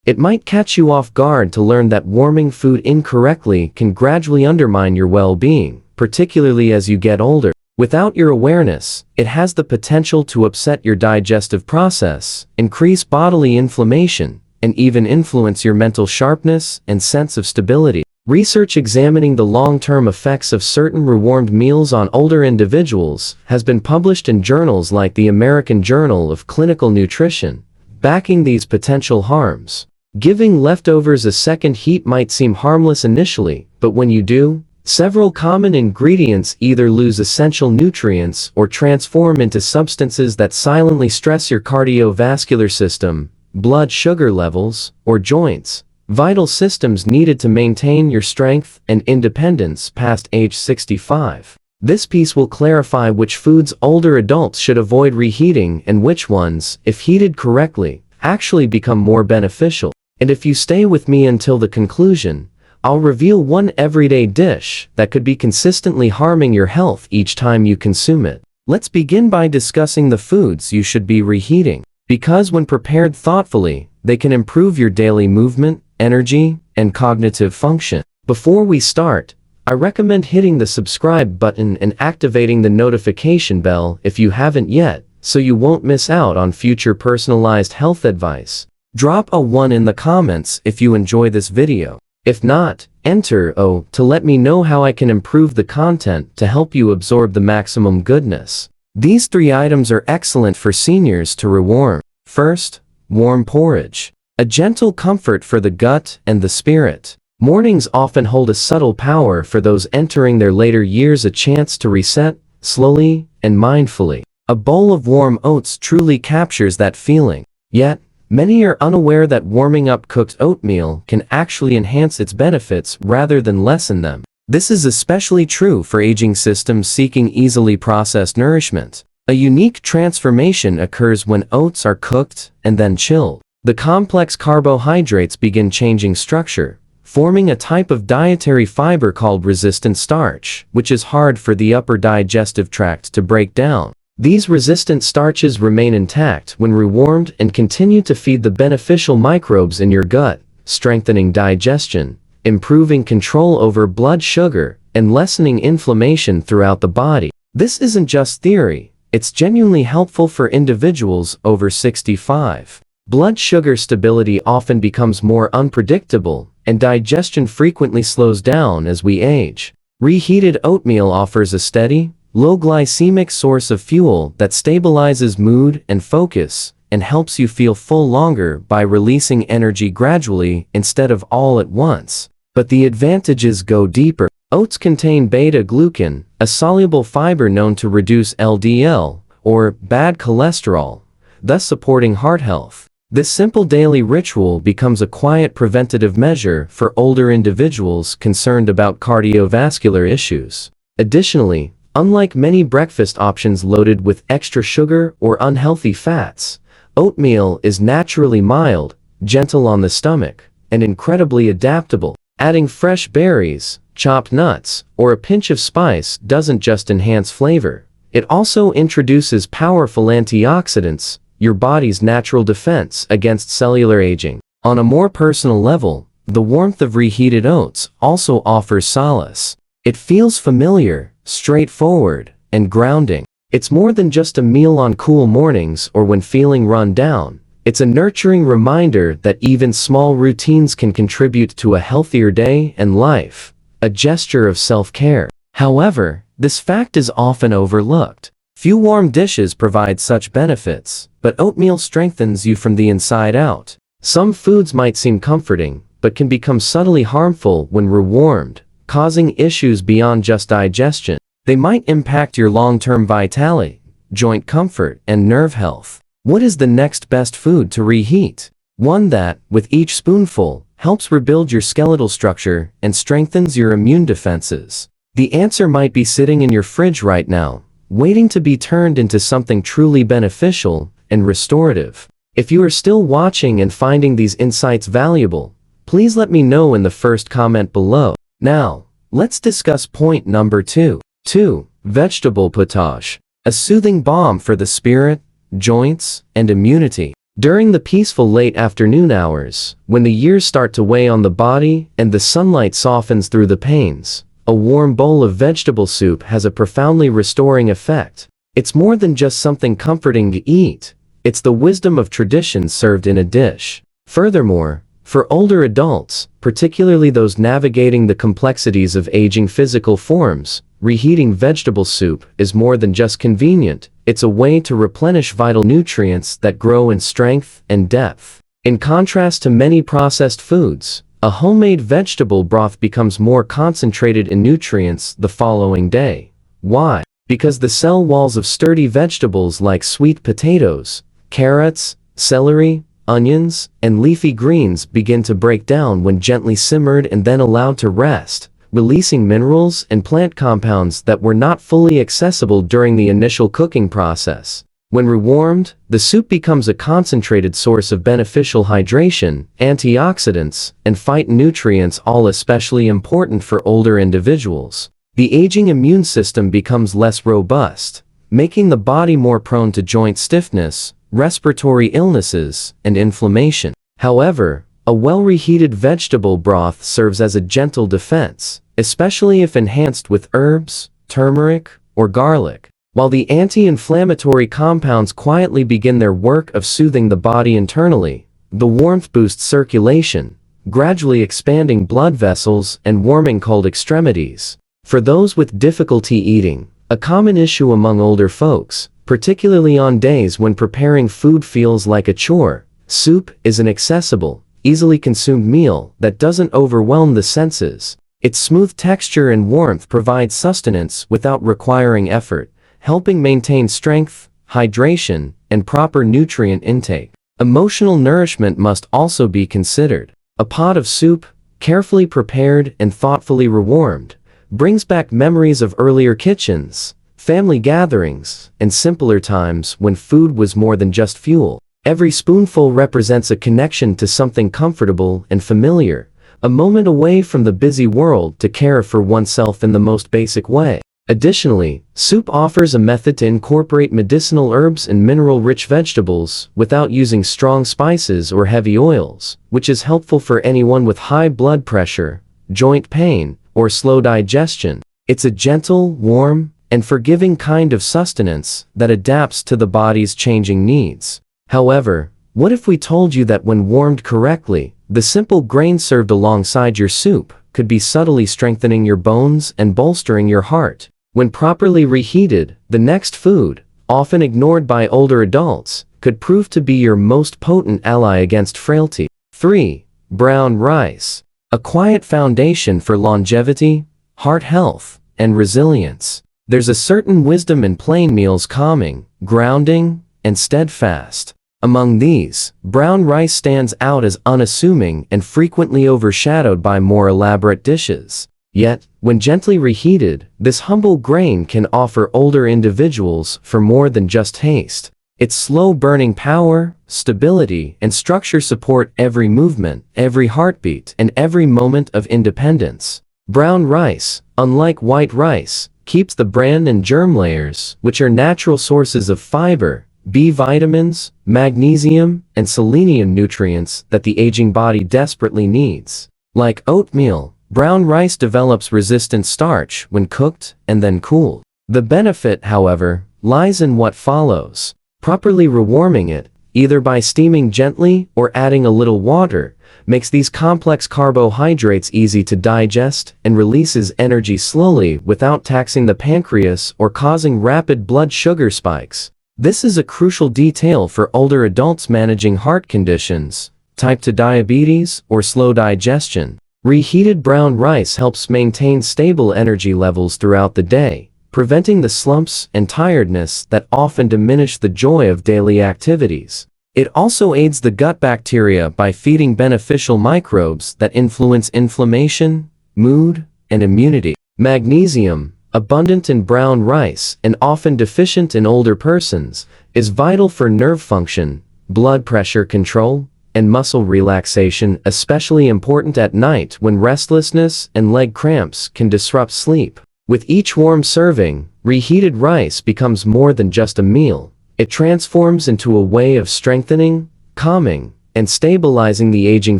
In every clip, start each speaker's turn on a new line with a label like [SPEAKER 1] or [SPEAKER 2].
[SPEAKER 1] It might catch you off guard to learn that warming food incorrectly can gradually undermine your well-being, particularly as you get older. Without your awareness, it has the potential to upset your digestive process, increase bodily inflammation, and even influence your mental sharpness and sense of stability. Research examining the long-term effects of certain rewarmed meals on older individuals has been published in journals like the American Journal of Clinical Nutrition, backing these potential harms. Giving leftovers a second heat might seem harmless initially, but when you do, several common ingredients either lose essential nutrients or transform into substances that silently stress your cardiovascular system, blood sugar levels, or joints, vital systems needed to maintain your strength and independence past age 65. This piece will clarify which foods older adults should avoid reheating and which ones, if heated correctly, actually become more beneficial. And if you stay with me until the conclusion, I'll reveal one everyday dish that could be consistently harming your health each time you consume it. Let's begin by discussing the foods you should be reheating, because when prepared thoughtfully, they can improve your daily movement, energy, and cognitive function. Before we start, I recommend hitting the subscribe button and activating the notification bell if you haven't yet, so you won't miss out on future personalized health advice. Drop a 1 in the comments if you enjoy this video. If not, enter O to let me know how I can improve the content to help you absorb the maximum goodness. These 3 items are excellent for seniors to rewarm. First, warm porridge. A gentle comfort for the gut and the spirit. Mornings often hold a subtle power for those entering their later years, a chance to reset, slowly and mindfully. A bowl of warm oats truly captures that feeling. Yet, many are unaware that warming up cooked oatmeal can actually enhance its benefits rather than lessen them. This is especially true for aging systems seeking easily processed nourishment. A unique transformation occurs when oats are cooked and then chilled. The complex carbohydrates begin changing structure, forming a type of dietary fiber called resistant starch, which is hard for the upper digestive tract to break down. These resistant starches remain intact when rewarmed and continue to feed the beneficial microbes in your gut, strengthening digestion, improving control over blood sugar, and lessening inflammation throughout the body. This isn't just theory, it's genuinely helpful for individuals over 65. Blood sugar stability often becomes more unpredictable, and digestion frequently slows down as we age. Reheated oatmeal offers a steady, low-glycemic source of fuel that stabilizes mood and focus, and helps you feel full longer by releasing energy gradually instead of all at once. But the advantages go deeper. Oats contain beta-glucan, a soluble fiber known to reduce LDL, or bad cholesterol, thus supporting heart health. This simple daily ritual becomes a quiet preventative measure for older individuals concerned about cardiovascular issues. Additionally, unlike many breakfast options loaded with extra sugar or unhealthy fats, oatmeal is naturally mild, gentle on the stomach, and incredibly adaptable. Adding fresh berries, chopped nuts, or a pinch of spice doesn't just enhance flavor. It also introduces powerful antioxidants, your body's natural defense against cellular aging. On a more personal level, the warmth of reheated oats also offers solace. It feels familiar, straightforward, and grounding. It's more than just a meal on cool mornings or when feeling run down. It's a nurturing reminder that even small routines can contribute to a healthier day and life, a gesture of self-care. However, this fact is often overlooked. Few warm dishes provide such benefits, but oatmeal strengthens you from the inside out. Some foods might seem comforting, but can become subtly harmful when rewarmed, causing issues beyond just digestion. They might impact your long-term vitality, joint comfort, and nerve health. What is the next best food to reheat? One that, with each spoonful, helps rebuild your skeletal structure and strengthens your immune defenses. The answer might be sitting in your fridge right now, waiting to be turned into something truly beneficial and restorative. If you are still watching and finding these insights valuable, please let me know in the first comment below. Now, let's discuss point number 2. 2. Vegetable potage. A soothing balm for the spirit, joints, and immunity. During the peaceful late afternoon hours, when the years start to weigh on the body and the sunlight softens through the panes, a warm bowl of vegetable soup has a profoundly restoring effect. It's more than just something comforting to eat. It's the wisdom of tradition served in a dish. Furthermore, for older adults, particularly those navigating the complexities of aging physical forms, reheating vegetable soup is more than just convenient. It's a way to replenish vital nutrients that grow in strength and depth. In contrast to many processed foods, a homemade vegetable broth becomes more concentrated in nutrients the following day. Why? Because the cell walls of sturdy vegetables like sweet potatoes, carrots, celery, onions, and leafy greens begin to break down when gently simmered and then allowed to rest, releasing minerals and plant compounds that were not fully accessible during the initial cooking process. When rewarmed, the soup becomes a concentrated source of beneficial hydration, antioxidants, and phytonutrients, all especially important for older individuals. The aging immune system becomes less robust, making the body more prone to joint stiffness, respiratory illnesses, and inflammation. However, a well-reheated vegetable broth serves as a gentle defense, especially if enhanced with herbs, turmeric, or garlic. While the anti-inflammatory compounds quietly begin their work of soothing the body internally, the warmth boosts circulation, gradually expanding blood vessels and warming cold extremities. For those with difficulty eating, a common issue among older folks, particularly on days when preparing food feels like a chore, soup is an accessible, easily consumed meal that doesn't overwhelm the senses. Its smooth texture and warmth provide sustenance without requiring effort, helping maintain strength, hydration, and proper nutrient intake. Emotional nourishment must also be considered. A pot of soup, carefully prepared and thoughtfully rewarmed, brings back memories of earlier kitchens, family gatherings, and simpler times when food was more than just fuel. Every spoonful represents a connection to something comfortable and familiar, a moment away from the busy world to care for oneself in the most basic way. Additionally, soup offers a method to incorporate medicinal herbs and mineral-rich vegetables without using strong spices or heavy oils, which is helpful for anyone with high blood pressure, joint pain, or slow digestion. It's a gentle, warm, and forgiving kind of sustenance that adapts to the body's changing needs. However, what if we told you that when warmed correctly, the simple grain served alongside your soup could be subtly strengthening your bones and bolstering your heart? When properly reheated, the next food, often ignored by older adults, could prove to be your most potent ally against frailty. 3. Brown rice. A quiet foundation for longevity, heart health, and resilience. There's a certain wisdom in plain meals, calming, grounding, and steadfast. Among these, brown rice stands out as unassuming and frequently overshadowed by more elaborate dishes. Yet, when gently reheated, this humble grain can offer older individuals for more than just taste. Its slow-burning power, stability, and structure support every movement, every heartbeat, and every moment of independence. Brown rice, unlike white rice, keeps the bran and germ layers, which are natural sources of fiber, B vitamins, magnesium, and selenium nutrients that the aging body desperately needs. Like oatmeal, brown rice develops resistant starch when cooked and then cooled. The benefit, however, lies in what follows. Properly rewarming it, either by steaming gently or adding a little water, makes these complex carbohydrates easy to digest and releases energy slowly without taxing the pancreas or causing rapid blood sugar spikes. This is a crucial detail for older adults managing heart conditions, type 2 diabetes, or slow digestion. Reheated brown rice helps maintain stable energy levels throughout the day, preventing the slumps and tiredness that often diminish the joy of daily activities. It also aids the gut bacteria by feeding beneficial microbes that influence inflammation, mood, and immunity. Magnesium, abundant in brown rice and often deficient in older persons, is vital for nerve function, blood pressure control, and muscle relaxation, especially important at night when restlessness and leg cramps can disrupt sleep. With each warm serving, reheated rice becomes more than just a meal. It transforms into a way of strengthening, calming, and stabilizing the aging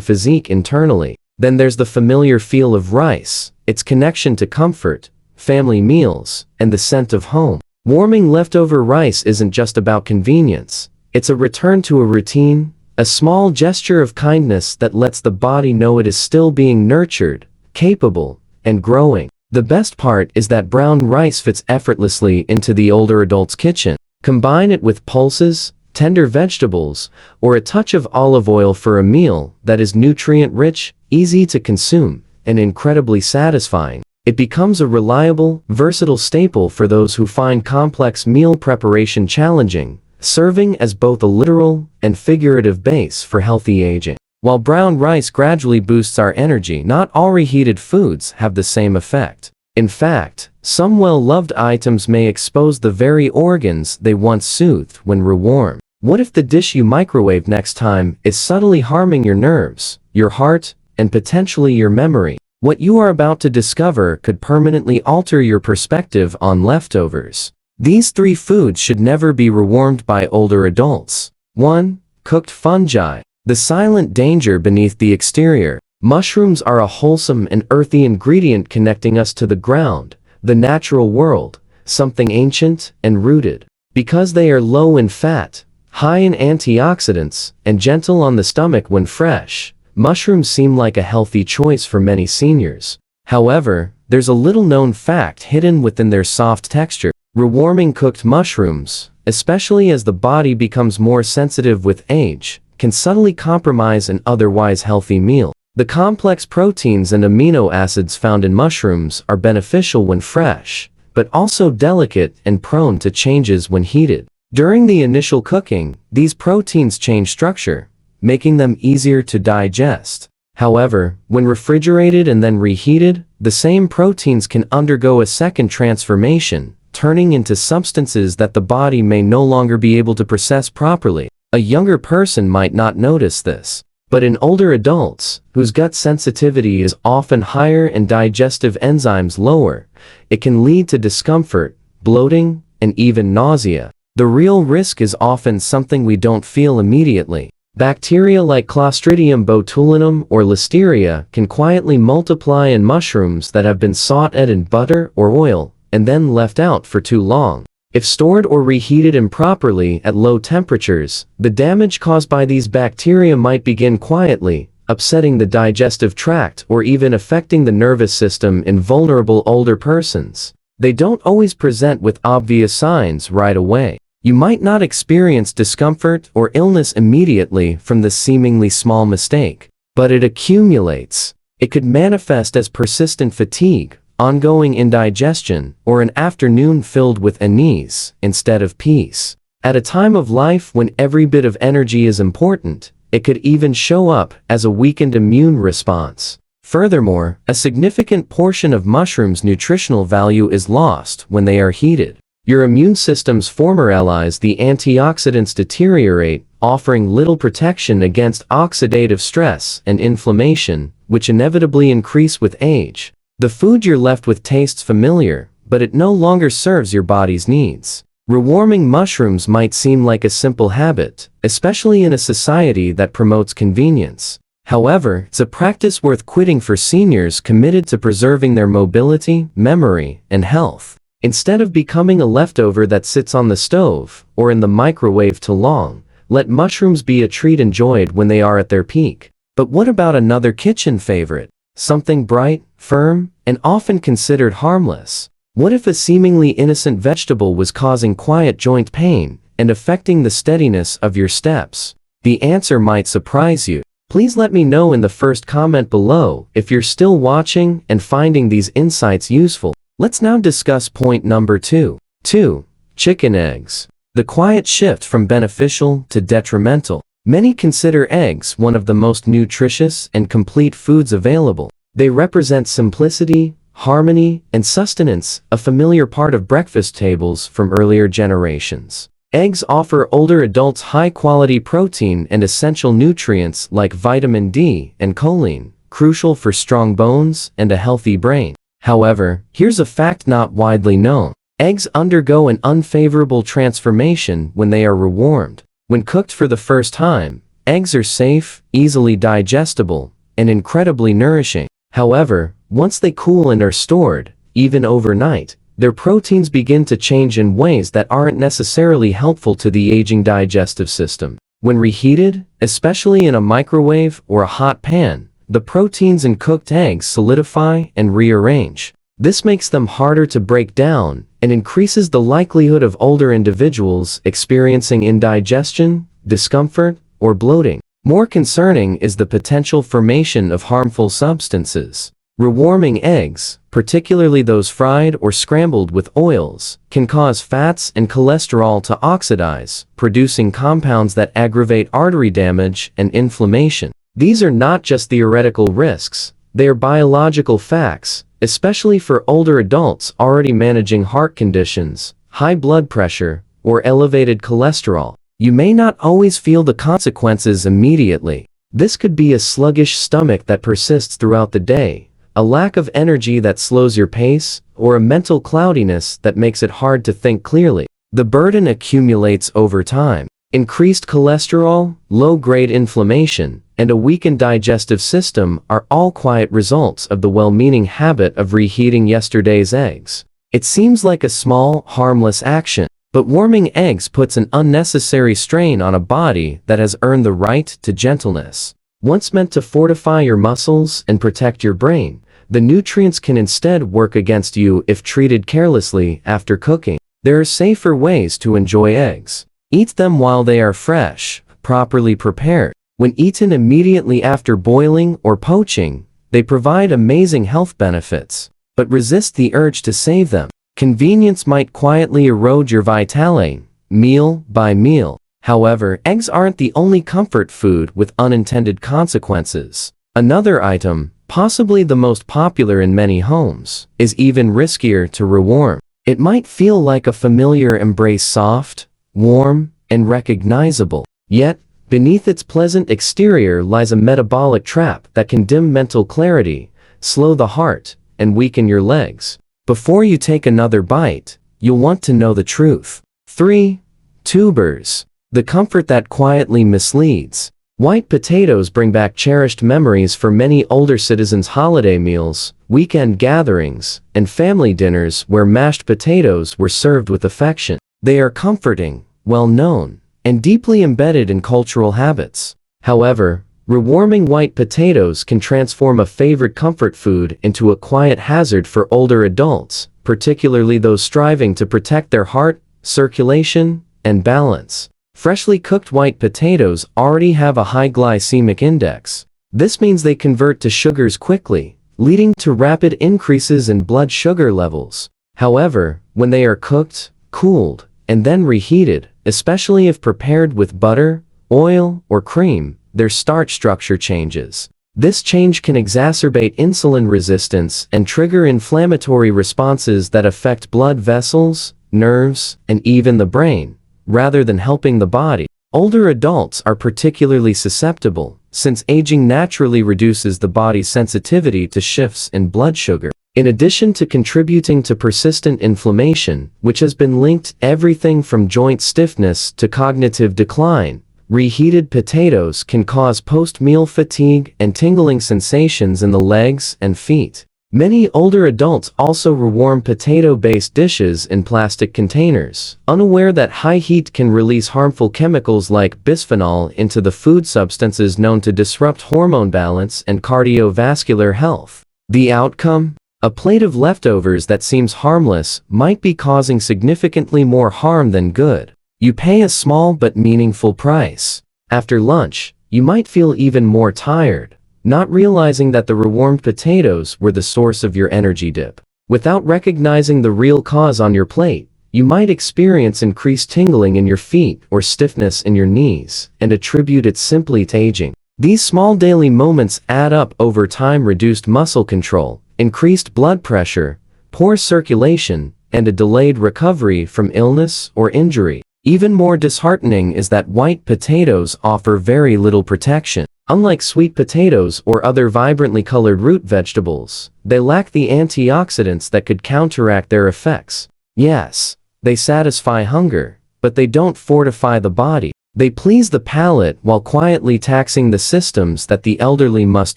[SPEAKER 1] physique internally. Then there's the familiar feel of rice, its connection to comfort, family meals, and the scent of home. Warming leftover rice isn't just about convenience. It's a return to a routine, a small gesture of kindness that lets the body know it is still being nurtured, capable, and growing. The best part is that brown rice fits effortlessly into the older adult's kitchen. Combine it with pulses, tender vegetables, or a touch of olive oil for a meal that is nutrient-rich, easy to consume, and incredibly satisfying. It becomes a reliable, versatile staple for those who find complex meal preparation challenging, serving as both a literal and figurative base for healthy aging. While brown rice gradually boosts our energy, not all reheated foods have the same effect. In fact, some well-loved items may expose the very organs they once soothed when rewarmed. What if the dish you microwave next time is subtly harming your nerves, your heart, and potentially your memory? What you are about to discover could permanently alter your perspective on leftovers. These 3 foods should never be rewarmed by older adults. 1. Cooked fungi. The silent danger beneath the exterior. Mushrooms are a wholesome and earthy ingredient connecting us to the ground, the natural world, something ancient and rooted. Because they are low in fat, high in antioxidants, and gentle on the stomach when fresh, mushrooms seem like a healthy choice for many seniors. However, there's a little-known fact hidden within their soft texture. Rewarming cooked mushrooms, especially as the body becomes more sensitive with age, can subtly compromise an otherwise healthy meal. The complex proteins and amino acids found in mushrooms are beneficial when fresh, but also delicate and prone to changes when heated. During the initial cooking, these proteins change structure, making them easier to digest. However, when refrigerated and then reheated, the same proteins can undergo a second transformation, turning into substances that the body may no longer be able to process properly. A younger person might not notice this, but in older adults, whose gut sensitivity is often higher and digestive enzymes lower, it can lead to discomfort, bloating, and even nausea. The real risk is often something we don't feel immediately. Bacteria like Clostridium botulinum or Listeria can quietly multiply in mushrooms that have been sautéed in butter or oil, and then left out for too long. If stored or reheated improperly at low temperatures, the damage caused by these bacteria might begin quietly, upsetting the digestive tract or even affecting the nervous system in vulnerable older persons. They don't always present with obvious signs right away. You might not experience discomfort or illness immediately from the seemingly small mistake, but it accumulates. It could manifest as persistent fatigue, ongoing indigestion, or an afternoon filled with unease instead of peace. At a time of life when every bit of energy is important, it could even show up as a weakened immune response. Furthermore, a significant portion of mushrooms' nutritional value is lost when they are heated. Your immune system's former allies, the antioxidants, deteriorate, offering little protection against oxidative stress and inflammation, which inevitably increase with age. The food you're left with tastes familiar, but it no longer serves your body's needs. Rewarming mushrooms might seem like a simple habit, especially in a society that promotes convenience. However, it's a practice worth quitting for seniors committed to preserving their mobility, memory, and health. Instead of becoming a leftover that sits on the stove or in the microwave too long, let mushrooms be a treat enjoyed when they are at their peak. But what about another kitchen favorite? Something bright, firm, and often considered harmless. What if a seemingly innocent vegetable was causing quiet joint pain and affecting the steadiness of your steps? The answer might surprise you. Please let me know in the first comment below if you're still watching and finding these insights useful. Let's now discuss point number 2. 2. Chicken eggs. The quiet shift from beneficial to detrimental. Many consider eggs one of the most nutritious and complete foods available. They represent simplicity, harmony, and sustenance, a familiar part of breakfast tables from earlier generations. Eggs offer older adults high-quality protein and essential nutrients like vitamin D and choline, crucial for strong bones and a healthy brain. However, here's a fact not widely known. Eggs undergo an unfavorable transformation when they are rewarmed. When cooked for the first time, Eggs are safe, easily digestible, and incredibly nourishing. However, once they cool and are stored, even overnight, their proteins begin to change in ways that aren't necessarily helpful to the aging digestive system. When reheated, especially in a microwave or a hot pan, the proteins in cooked eggs solidify and rearrange. This makes them harder to break down and increases the likelihood of older individuals experiencing indigestion, discomfort, or bloating. More concerning is the potential formation of harmful substances. Rewarming eggs, particularly those fried or scrambled with oils, can cause fats and cholesterol to oxidize, producing compounds that aggravate artery damage and inflammation. These are not just theoretical risks, they are biological facts, especially for older adults already managing heart conditions, high blood pressure, or elevated cholesterol. You may not always feel the consequences immediately. This could be a sluggish stomach that persists throughout the day, a lack of energy that slows your pace, or a mental cloudiness that makes it hard to think clearly. The burden accumulates over time. Increased cholesterol, low-grade inflammation, and a weakened digestive system are all quiet results of the well-meaning habit of reheating yesterday's eggs. It seems like a small, harmless action, but warming eggs puts an unnecessary strain on a body that has earned the right to gentleness. Once meant to fortify your muscles and protect your brain, the nutrients can instead work against you if treated carelessly after cooking. There are safer ways to enjoy eggs. Eat them while they are fresh, properly prepared. When eaten immediately after boiling or poaching, they provide amazing health benefits, but resist the urge to save them. Convenience might quietly erode your vitality, meal by meal. However, eggs aren't the only comfort food with unintended consequences. Another item, possibly the most popular in many homes, is even riskier to rewarm. It might feel like a familiar embrace, soft, warm, and recognizable. Yet, beneath its pleasant exterior lies a metabolic trap that can dim mental clarity, slow the heart, and weaken your legs. Before you take another bite, you'll want to know the truth. 3. Tubers. The comfort that quietly misleads. White potatoes bring back cherished memories for many older citizens' holiday meals, weekend gatherings, and family dinners where mashed potatoes were served with affection. They are comforting, well-known, and deeply embedded in cultural habits. However, rewarming white potatoes can transform a favorite comfort food into a quiet hazard for older adults, particularly those striving to protect their heart, circulation, and balance. Freshly cooked white potatoes already have a high glycemic index. This means they convert to sugars quickly, leading to rapid increases in blood sugar levels. However, when they are cooked, cooled, and then reheated, especially if prepared with butter, oil, or cream, their starch structure changes. This change can exacerbate insulin resistance and trigger inflammatory responses that affect blood vessels, nerves, and even the brain, rather than helping the body. Older adults are particularly susceptible, since aging naturally reduces the body's sensitivity to shifts in blood sugar. In addition to contributing to persistent inflammation, which has been linked to everything from joint stiffness to cognitive decline, reheated potatoes can cause post-meal fatigue and tingling sensations in the legs and feet. Many older adults also rewarm potato-based dishes in plastic containers, unaware that high heat can release harmful chemicals like bisphenol into the food substances known to disrupt hormone balance and cardiovascular health. The outcome? A plate of leftovers that seems harmless might be causing significantly more harm than good. You pay a small but meaningful price. After lunch, you might feel even more tired, not realizing that the rewarmed potatoes were the source of your energy dip. Without recognizing the real cause on your plate, you might experience increased tingling in your feet or stiffness in your knees, and attribute it simply to aging. These small daily moments add up over time: reduced muscle control, increased blood pressure, poor circulation, and a delayed recovery from illness or injury. Even more disheartening is that white potatoes offer very little protection. Unlike sweet potatoes or other vibrantly colored root vegetables, they lack the antioxidants that could counteract their effects. Yes, they satisfy hunger, but they don't fortify the body. They please the palate while quietly taxing the systems that the elderly must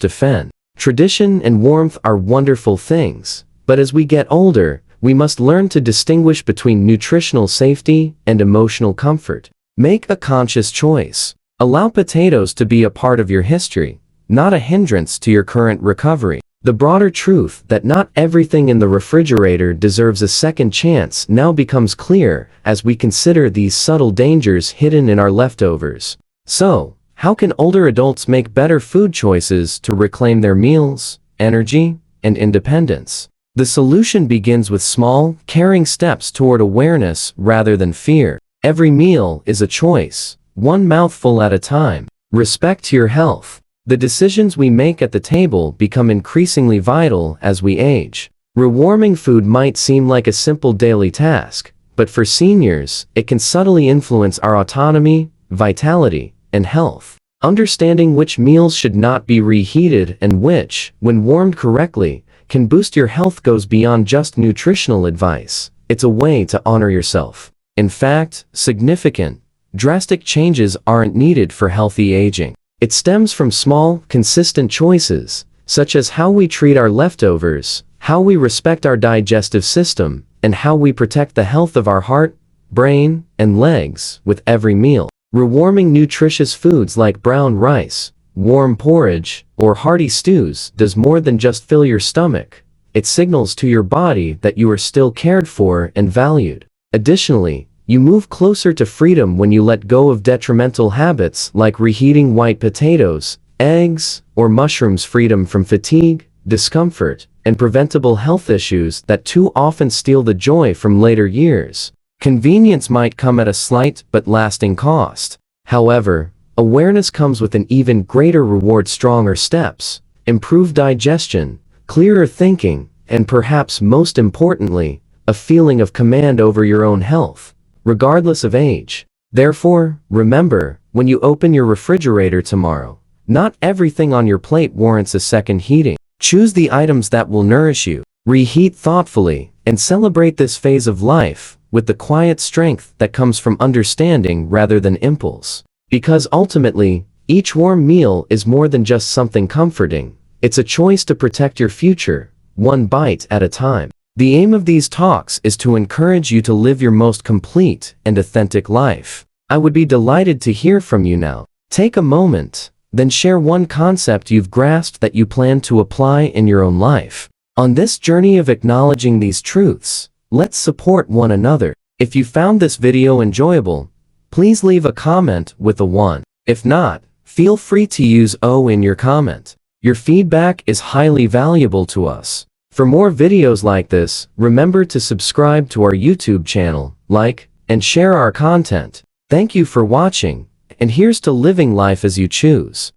[SPEAKER 1] defend. Tradition and warmth are wonderful things, but as we get older, we must learn to distinguish between nutritional safety and emotional comfort. Make a conscious choice. Allow potatoes to be a part of your history, not a hindrance to your current recovery. The broader truth that not everything in the refrigerator deserves a second chance now becomes clear as we consider these subtle dangers hidden in our leftovers. So, how can older adults make better food choices to reclaim their meals, energy, and independence? The solution begins with small, caring steps toward awareness rather than fear. Every meal is a choice, one mouthful at a time. Respect to your health. The decisions we make at the table become increasingly vital as we age. Rewarming food might seem like a simple daily task, but for seniors, it can subtly influence our autonomy, vitality, and health. Understanding which meals should not be reheated and which, when warmed correctly, can boost your health goes beyond just nutritional advice. It's a way to honor yourself. In fact, significant, drastic changes aren't needed for healthy aging. It stems from small, consistent choices, such as how we treat our leftovers, how we respect our digestive system, and how we protect the health of our heart, brain, and legs with every meal. Rewarming nutritious foods like brown rice, warm porridge, or hearty stews does more than just fill your stomach. It signals to your body that you are still cared for and valued. Additionally, you move closer to freedom when you let go of detrimental habits like reheating white potatoes, eggs, or mushrooms. Freedom from fatigue, discomfort, and preventable health issues that too often steal the joy from later years. Convenience might come at a slight but lasting cost. However, awareness comes with an even greater reward: stronger steps, improved digestion, clearer thinking, and perhaps most importantly, a feeling of command over your own health, regardless of age. Therefore, remember, when you open your refrigerator tomorrow, not everything on your plate warrants a second heating. Choose the items that will nourish you, reheat thoughtfully, and celebrate this phase of life with the quiet strength that comes from understanding rather than impulse. Because ultimately, each warm meal is more than just something comforting. It's a choice to protect your future, one bite at a time. The aim of these talks is to encourage you to live your most complete and authentic life. I would be delighted to hear from you now. Take a moment, then share one concept you've grasped that you plan to apply in your own life. On this journey of acknowledging these truths, let's support one another. If you found this video enjoyable, please leave a comment with a 1. If not, feel free to use O in your comment. Your feedback is highly valuable to us. For more videos like this, remember to subscribe to our YouTube channel, like, and share our content. Thank you for watching, and here's to living life as you choose.